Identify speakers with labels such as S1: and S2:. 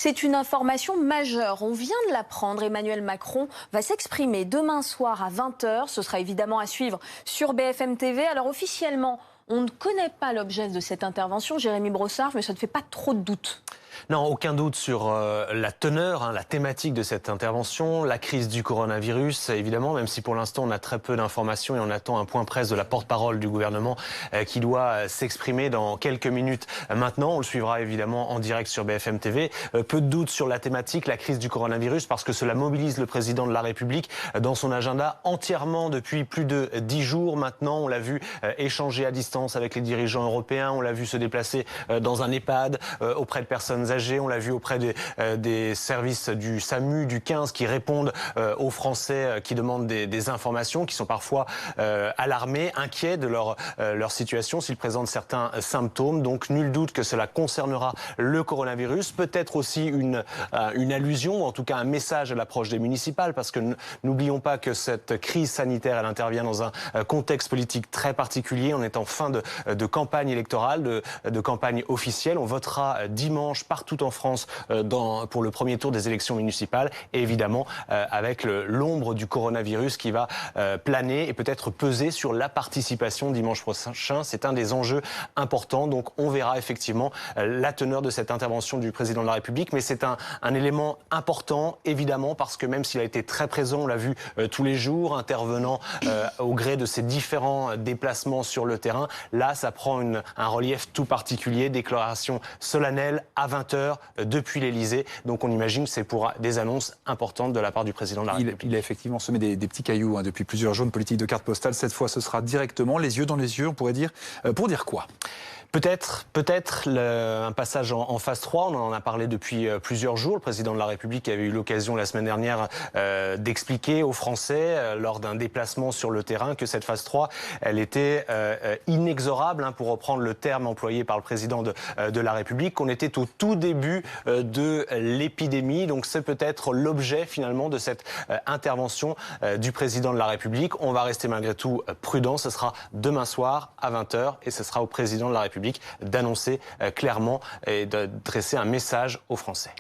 S1: C'est une information majeure. On vient de l'apprendre. Emmanuel Macron va s'exprimer demain soir à 20 h. Ce sera évidemment à suivre sur BFM TV. Alors officiellement, on ne connaît pas l'objet de cette intervention, Jérémy Brossard, mais ça ne fait pas trop de doute.
S2: Non, aucun doute sur la teneur, la thématique de cette intervention, la crise du coronavirus, évidemment, même si pour l'instant on a très peu d'informations et on attend un point presse de la porte-parole du gouvernement qui doit s'exprimer dans quelques minutes maintenant. On le suivra évidemment en direct sur BFM TV. Peu de doute sur la thématique, la crise du coronavirus, parce que cela mobilise le président de la République dans son agenda entièrement depuis plus de 10 jours maintenant. On l'a vu échanger à distance avec les dirigeants européens, on l'a vu se déplacer dans un EHPAD auprès de personnes âgées, on l'a vu auprès des services du SAMU, du 15 qui répondent aux Français qui demandent des informations, qui sont parfois alarmés, inquiets de leur situation s'ils présentent certains symptômes. Donc nul doute que cela concernera le coronavirus, peut-être aussi une allusion, ou en tout cas un message à l'approche des municipales, parce que n'oublions pas que cette crise sanitaire, elle intervient dans un contexte politique très particulier. On est en fin de campagne électorale, de campagne officielle. On votera dimanche partout en France pour le premier tour des élections municipales, et évidemment avec l'ombre du coronavirus qui va planer et peut-être peser sur la participation dimanche prochain. C'est un des enjeux importants, donc on verra effectivement la teneur de cette intervention du président de la République, mais c'est un élément important évidemment, parce que même s'il a été très présent, on l'a vu tous les jours, intervenant au gré de ses différents déplacements sur le terrain, là ça prend un relief tout particulier, déclaration solennelle à 20 h depuis l'Elysée. Donc on imagine que c'est pour des annonces importantes de la part du président de la République.
S3: Il a effectivement semé des petits cailloux depuis plusieurs jours, une politique de carte postale. Cette fois, ce sera directement les yeux dans les yeux, on pourrait dire. Pour dire quoi ?
S2: Peut-être un passage en phase 3, on en a parlé depuis plusieurs jours. Le président de la République avait eu l'occasion la semaine dernière d'expliquer aux Français lors d'un déplacement sur le terrain que cette phase 3, elle était inexorable, pour reprendre le terme employé par le président de la République, qu'on était au tout début de l'épidémie. Donc c'est peut-être l'objet finalement de cette intervention du président de la République. On va rester malgré tout prudent, ce sera demain soir à 20 h et ce sera au président de la République d'annoncer clairement et de dresser un message aux Français.